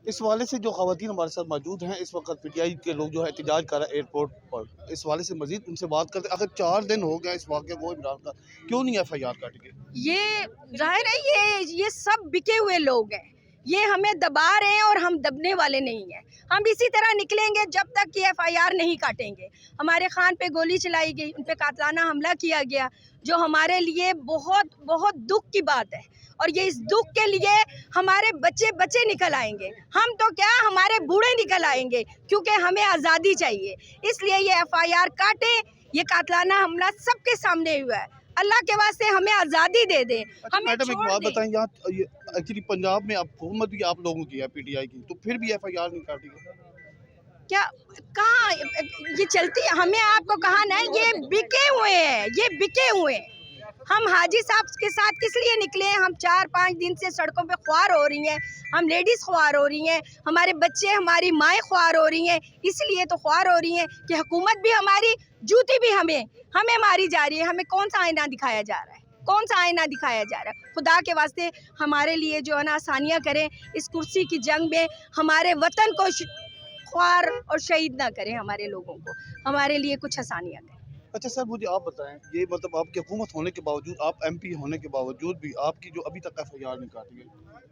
इस वाले से जो ख़वातीन हमारे साथ मौजूद हैं, इस वक्त पीटीआई के लोग जो है एहतजाज कर रहे हैं एयरपोर्ट पर। इस वाले से मजीद उनसे बात करते हैं। आखिर 4 दिन हो गए इस वाक़े को इमरान का, क्यों नहीं FIR काटी गई? ये जाहिर है ये सब बिके हुए लोग हैं। ये हमें दबा रहे हैं और हम दबने वाले नहीं हैं। हम इसी तरह निकलेंगे जब तक कि FIR नहीं काटेंगे। हमारे खान पे गोली चलाई गई, उन पे कातलाना हमला किया गया, जो हमारे लिए बहुत बहुत दुख की बात है। और ये इस दुख के लिए हमारे बच्चे बच्चे निकल आएंगे, हम तो क्या हमारे बूढ़े निकल आएंगे, क्योंकि हमें आज़ादी चाहिए। इसलिए ये FIR काटे। ये कातलाना हमला सबके सामने हुआ है। अल्लाह के वास्ते हमें आज़ादी दे दें। अच्छा मैडम, एक बात बताएं, यहाँ एक्चुअली पंजाब में अब हुकूमत भी आप लोगों की है, पीटीआई की, तो फिर भी FIR नहीं काटी गई? क्या कहाँ ये चलती है? हमें आपको कहा ना, ये बिके हुए हैं, ये बिके हुए हैं। हम हाजी साहब के साथ किस लिए निकले हैं? हम 4-5 दिन से सड़कों पे ख्वार हो रही हैं, हम लेडीज़ ख्वार हो रही हैं, हमारे बच्चे हमारी माएँ ख्वार हो रही हैं। इसलिए तो ख्वार हो रही हैं कि हुकूमत भी हमारी, जूती भी हमें मारी जा रही है। हमें कौन सा आईना दिखाया जा रहा है? कौन सा आईना दिखाया जा रहा है? खुदा के वास्ते हमारे लिए जो है ना आसानियाँ करें। इस कुर्सी की जंग में हमारे वतन को ख्वार और शहीद ना करें, हमारे लोगों को, हमारे लिए कुछ आसानियाँ करें। अच्छा सर, मुझे आप बताएं, ये मतलब आपकी हुकूमत होने के बावजूद, आप MP होने के बावजूद भी आपकी जो अभी तक FIR नहीं काटी गई?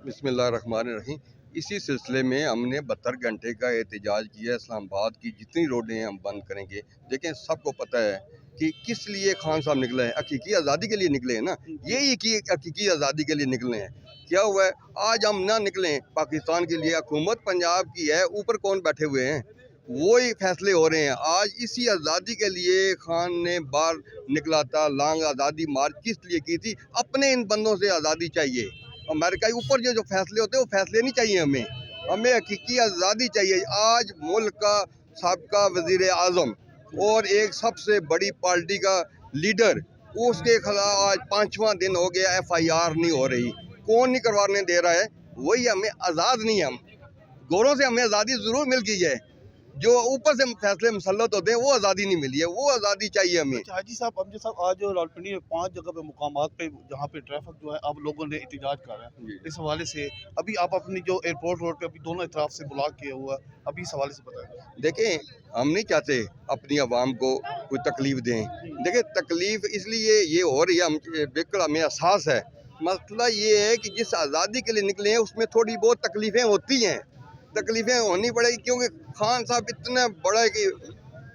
बिस्मिल्लाहिर्रहमानिर्रहीम। इसी सिलसिले में हमने 72 घंटे का एहतजाज किया। इस्लामाबाद की जितनी रोडें हैं हम बंद करेंगे। देखें, सबको पता है कि किस लिए खान साहब निकले हैं। हकीकी आज़ादी के लिए निकले हैं ना, यही कि हकीकी आज़ादी के लिए निकले हैं। क्या हुआ है, आज हम ना निकलें पाकिस्तान के लिए, हुकूमत पंजाब की है, ऊपर कौन बैठे हुए हैं, वही फैसले हो रहे हैं। आज इसी आज़ादी के लिए खान ने बाहर निकला था, लॉन्ग आज़ादी मार्च किस लिए की थी? अपने इन बंदों से आज़ादी चाहिए। अमेरिका के ऊपर जो फैसले होते हैं वो फैसले नहीं चाहिए हमें हकीकी आज़ादी चाहिए। आज मुल्क का साबका वज़ीर आज़म और एक सबसे बड़ी पार्टी का लीडर, उसके खिलाफ आज 5वां दिन हो गया FIR नहीं हो रही। कौन नहीं करवाने दे रहा है? वही हमें आज़ाद नहीं, हम गोरों से हमें आज़ादी ज़रूर मिल गई है, जो ऊपर से फैसले मुसल्लत होते हैं वो आज़ादी नहीं मिली है, वो आज़ादी चाहिए हमें। अच्छा हाजी साहब, अमजद साहब, आज रावलपिंडी में 5 जगह पे मुकामात पे जहाँ पे ट्रैफिक जो है आप लोगों ने एहतजाज कर रहे हैं, इस हवाले से अभी आप अपनी जो एयरपोर्ट रोड पे अभी दोनों इतराफ से ब्लॉक किया हुआ है, अभी इस हवाले से बताएं। देखें, हम नहीं चाहते अपनी आवाम को कोई तकलीफ़ दें। देखें, तकलीफ़ इसलिए ये हो रही है, हम बिल्कुल हमें एहसास है। मसला ये है कि जिस आज़ादी के लिए निकले हैं उसमें थोड़ी बहुत तकलीफ़ें होती हैं, तकलीफ़ें होनी पड़ेगी, क्योंकि खान साहब इतना बड़ा कि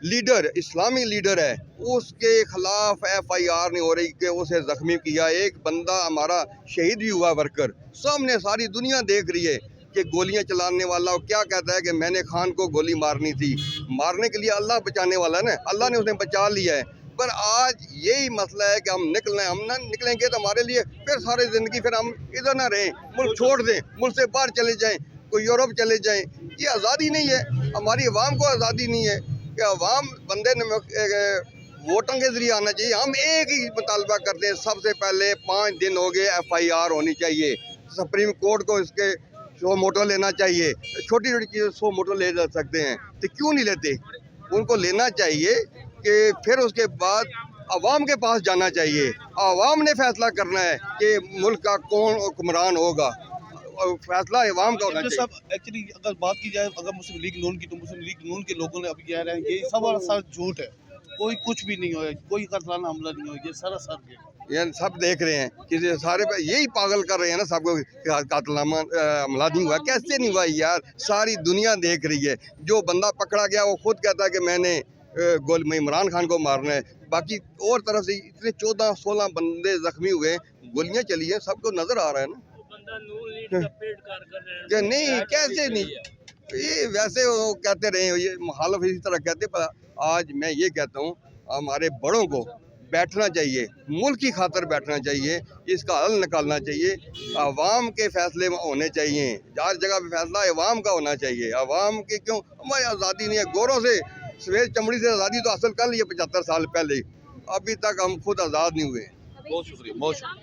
लीडर, इस्लामी लीडर है, उसके खिलाफ FIR नहीं हो रही कि उसे ज़ख्मी किया। एक बंदा हमारा शहीद भी हुआ, वर्कर, सामने सारी दुनिया देख रही है कि गोलियां चलाने वाला वो क्या कहता है कि मैंने खान को गोली मारनी थी। मारने के लिए अल्लाह बचाने वाला है ना, अल्लाह ने उसे बचा लिया है। पर आज यही मसला है कि हम निकलें, हम ना निकलेंगे तो हमारे लिए फिर सारी ज़िंदगी फिर हम इधर ना रहें, मुल्क छोड़ दें, मुल्क से बाहर चले जाएँ, कोई यूरोप चले जाएँ। ये आज़ादी नहीं है, हमारी अवाम को आज़ादी नहीं है कि अवाम बंदे ने वोटों के ज़रिए आना चाहिए। हम एक ही मुतालबा करते हैं, सबसे पहले 5 दिन हो गए FIR होनी चाहिए। सुप्रीम कोर्ट को इसके 100 मोटो लेना चाहिए। छोटी छोटी चीज़ें 100 मोटो ले जा सकते हैं, तो क्यों नहीं लेते? उनको लेना चाहिए कि फिर उसके बाद अवाम के पास जाना चाहिए। अवाम ने फैसला करना है कि मुल्क का कौन हुक्मरान होगा, और फैसला अवाम का होना चाहिए। एक्चुअली अगर बात की जाए अगर मुस्लिम लीग नून की, तो मुस्लिम लीग नून के लोगों ने अभी कह रहे हैं ये सरासर झूठ है, कोई कुछ भी नहीं हुआ, कोई कातलाना हमला नहीं हुआ, ये सरासर ये सब देख रहे हैं कि सारे यही पागल कर रहे हैं ना सबको, कातलाना हमला नहीं हुआ। कैसे नहीं हुआ यार? सारी दुनिया देख रही है। जो बंदा पकड़ा गया वो खुद कहता है कि मैंने इमरान खान को मारना है। बाकी और तरफ से इतने 14-16 बंदे जख्मी हुए, गोलियां चली हैं, सबको नजर आ रहा है ना। क्या नहीं, कैसे नहीं, ये वैसे वो कहते रहे, ये मुखालिफ इसी तरह कहते। पर आज मैं ये कहता हूँ, हमारे बड़ों को बैठना चाहिए, मुल्क की खातर बैठना चाहिए, इसका हल निकालना चाहिए। अवाम के फैसले होने चाहिए, हर जगह पे फैसला अवाम का होना चाहिए। अवाम के क्यों, हमारी आज़ादी नहीं है, गोरों से सफ़ेद चमड़ी से आज़ादी तो हासिल कर ली है 75 साल पहले, अभी तक हम खुद आज़ाद नहीं हुए। बहुत शुक्रिया, बहुत शुक्रिया।